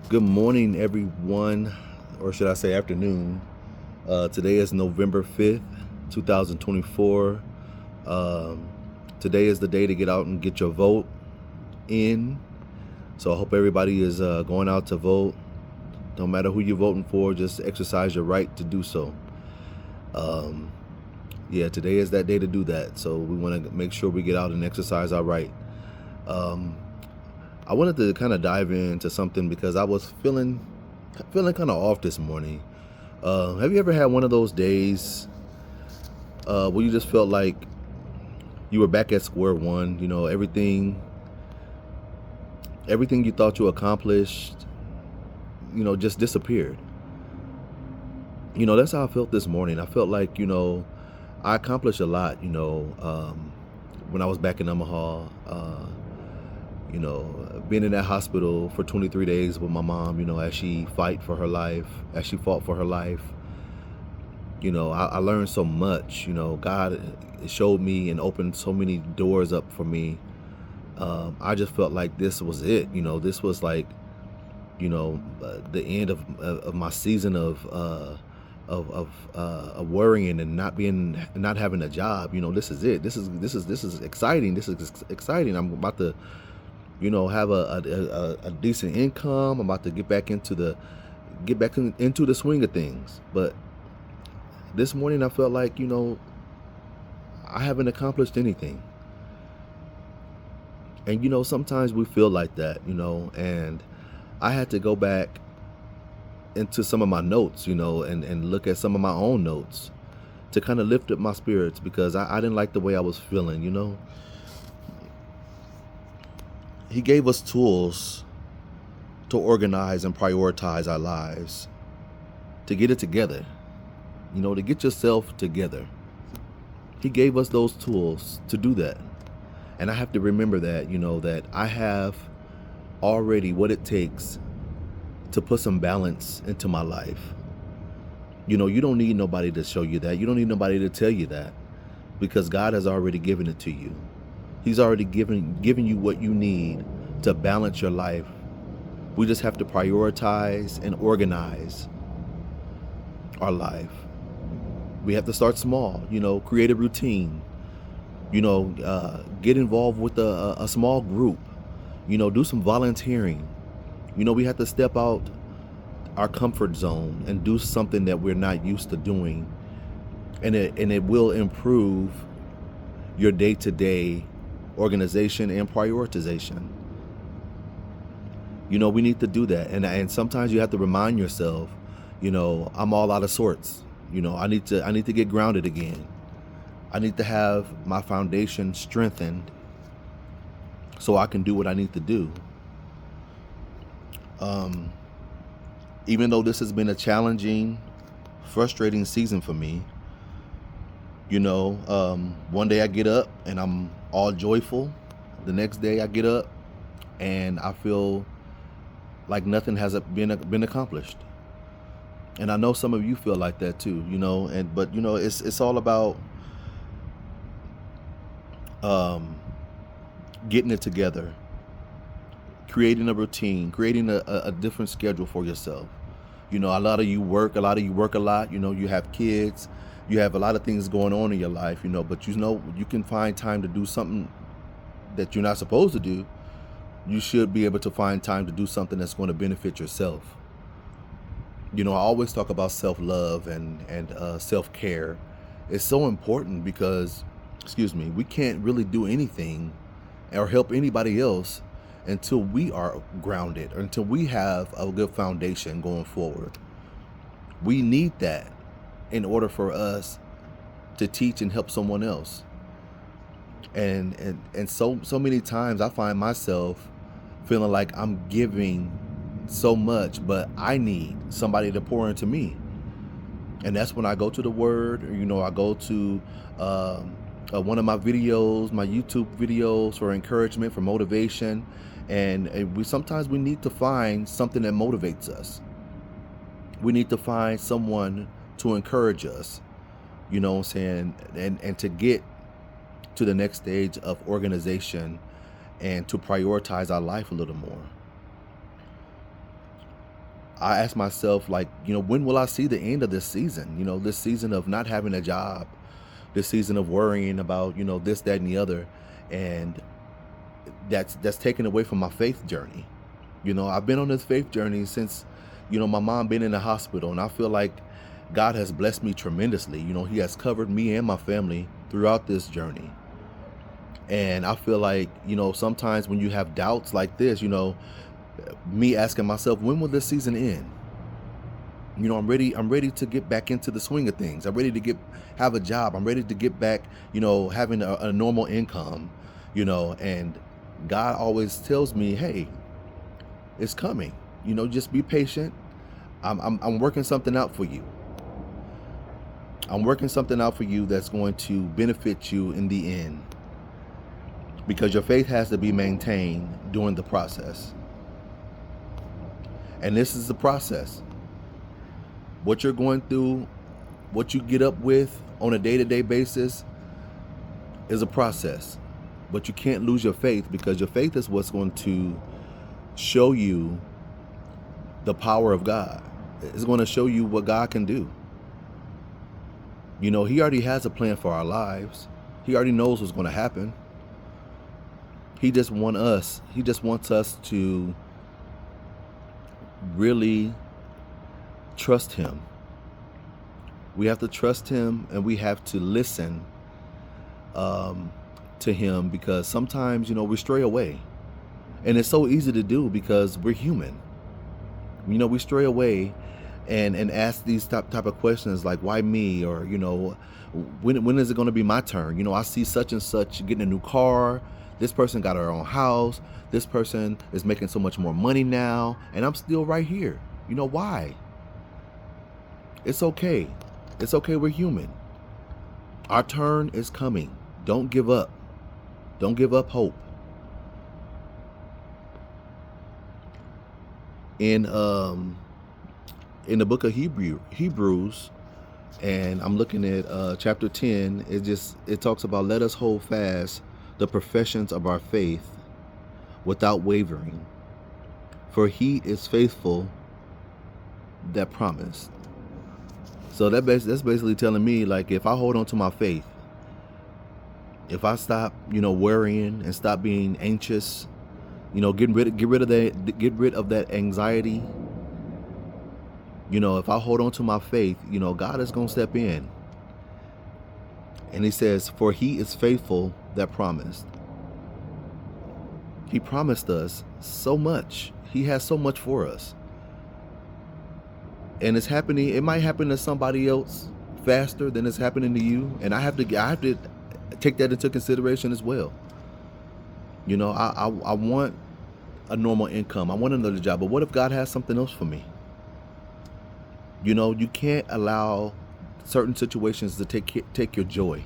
Good morning, everyone, or should I say afternoon. Today is November 5th, 2024. Um, Today is the day to get out and get your vote in. So I hope everybody is going out to vote. No matter who you're voting for, just exercise your right to do so. Um, yeah, today is that day to do that. So we want to make sure we get out and exercise our right. Um, I wanted to kind of dive into something because I was feeling kind of off this morning. Have you ever had one of those days where you just felt like you were back at square one? You know, everything you thought you accomplished, just disappeared. That's how I felt this morning. I felt like, I accomplished a lot, when I was back in Omaha. Being in that hospital for 23 days with my mom, as she fought for her life. I learned so much. God showed me and opened so many doors up for me. I just felt like this was it. This was like, the end of my season of worrying and not having a job. This is it. This is exciting. This is exciting. I'm about to, have a decent income. I'm about to into the swing of things. But this morning I felt like, I haven't accomplished anything. And sometimes we feel like that, and I had to go back into some of my notes, and look at some of my own notes to kind of lift up my spirits because I didn't like the way I was feeling. He gave us tools to organize and prioritize our lives, to get it together, to get yourself together. He gave us those tools to do that. And I have to remember that, that I have already what it takes to put some balance into my life. You don't need nobody to show you that. You don't need nobody to tell you that because God has already given it to you. He's already given you what you need to balance your life. We just have to prioritize and organize our life. We have to start small, create a routine, get involved with a small group, do some volunteering. We have to step out our comfort zone and do something that we're not used to doing. And it will improve your day-to-day organization and prioritization. We need to do that. And sometimes you have to remind yourself, I'm all out of sorts. I need to get grounded again. I need to have my foundation strengthened so I can do what I need to do. Even though this has been a challenging, frustrating season for me, one day I get up and I'm all joyful. The next day I get up and I feel like nothing has been accomplished. And I know some of you feel like that too, but it's all about getting it together, creating a routine, creating a different schedule for yourself. A lot of you work a lot, you have kids, you have a lot of things going on in your life, but you can find time to do something that you're not supposed to do. You should be able to find time to do something that's going to benefit yourself. I always talk about self-love and self-care. It's so important because, we can't really do anything or help anybody else until we are grounded, or until we have a good foundation going forward. We need that in order for us to teach and help someone else. And so many times I find myself feeling like I'm giving so much, but I need somebody to pour into me. And that's when I go to the Word, or, I go to one of my videos, my YouTube videos for encouragement, for motivation. And sometimes we need to find something that motivates us. We need to find someone to encourage us, what I'm saying, and to get to the next stage of organization and to prioritize our life a little more. I ask myself, like, when will I see the end of this season? This season of not having a job, this season of worrying about, this, that, and the other. And that's taken away from my faith journey. I've been on this faith journey since, my mom been in the hospital, and I feel like God has blessed me tremendously. He has covered me and my family throughout this journey. And I feel like, sometimes when you have doubts like this, me asking myself, when will this season end? I'm ready to get back into the swing of things. I'm ready to have a job. I'm ready to get back, having a normal income, and God always tells me, hey, it's coming. Just be patient. I'm working something out for you. I'm working something out for you that's going to benefit you in the end, because your faith has to be maintained during the process. And this is the process. What you're going through, what you get up with on a day-to-day basis is a process. But you can't lose your faith, because your faith is what's going to show you the power of God. It's going to show you what God can do. He already has a plan for our lives. He already knows what's going to happen. He just wants us to really trust him. We have to trust him, and we have to listen to him, because sometimes, we stray away. And it's so easy to do because we're human. We stray away and ask these type of questions like, why me? Or, when is it going to be my turn? I see such and such getting a new car. This person got her own house. This person is making so much more money now, and I'm still right here. Why? It's okay. It's okay. We're human. Our turn is coming. Don't give up. Don't give up hope. In the book of Hebrews, and I'm looking at chapter 10, it talks about, let us hold fast the professions of our faith without wavering, for he is faithful that promised. So that's basically telling me, like, if I hold on to my faith, if I stop, worrying and stop being anxious, get rid of that anxiety. If I hold on to my faith, God is going to step in. And he says, for he is faithful that promised. He promised us so much. He has so much for us. And it's happening. It might happen to somebody else faster than it's happening to you. And I have to take that into consideration as well. I want a normal income. I want another job. But what if God has something else for me? You can't allow certain situations to take your joy.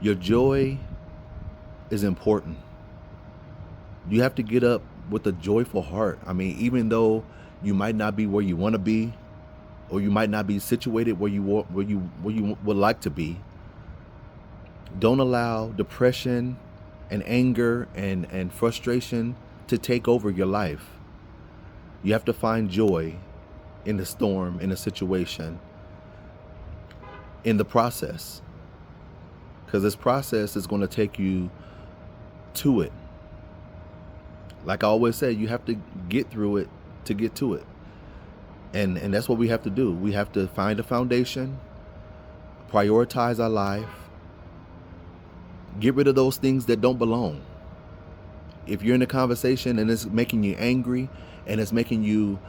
Your joy is important. You have to get up with a joyful heart. I mean, even though you might not be where you want to be, or you might not be situated where you would like to be, don't allow depression and anger and frustration to take over your life. You have to find joy in the storm, in the situation, in the process. Because this process is going to take you to it. Like I always say, you have to get through it to get to it. And that's what we have to do. We have to find a foundation, prioritize our life, get rid of those things that don't belong. If you're in a conversation and it's making you angry and it's making you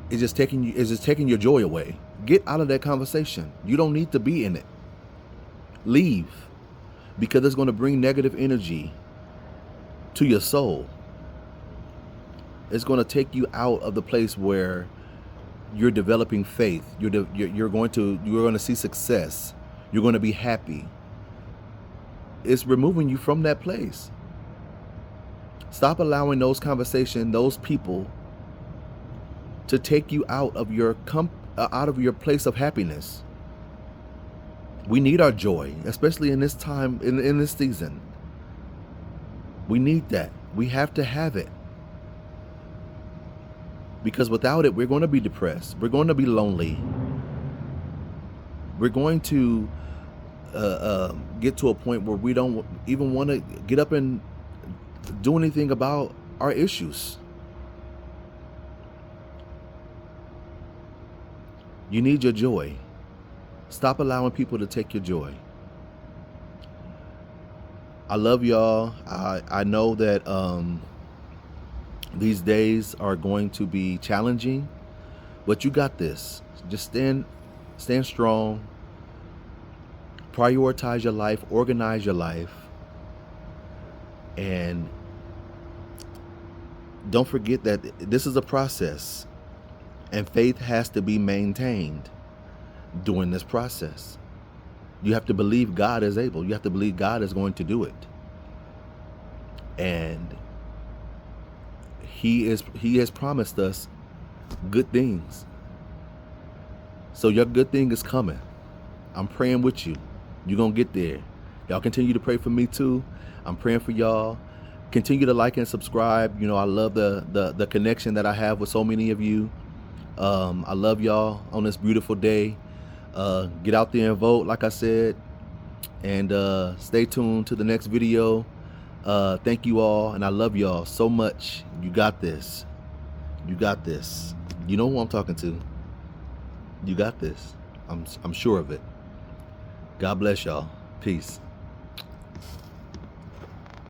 it's just taking your joy away, get out of that conversation. You don't need to be in it. Leave, because it's going to bring negative energy to your soul. It's going to take you out of the place where you're developing faith. You're going to see success. You're going to be happy. It's removing you from that place. Stop allowing those conversations, those people, to take you out of your place of happiness. We need our joy, especially in this time, in this season. We need that. We have to have it. Because without it, we're going to be depressed. We're going to be lonely. We're going to get to a point where we don't even want to get up and do anything about our issues. You need your joy. Stop allowing people to take your joy. I love y'all. I know that these days are going to be challenging, but you got this. Just stand strong. Prioritize your life, organize your life, and don't forget that this is a process, and faith has to be maintained during this process. You have to believe God is able. You have to believe God is going to do it. And He has promised us good things. So your good thing is coming. I'm praying with you. You're going to get there. Y'all continue to pray for me too. I'm praying for y'all. Continue to like and subscribe. You know, I love the connection that I have with so many of you. I love y'all on this beautiful day. Get out there and vote, like I said, and stay tuned to the next video. Thank you all, and I love y'all so much. You got this. You got this. You know who I'm talking to. You got this. I'm sure of it. God bless y'all. Peace.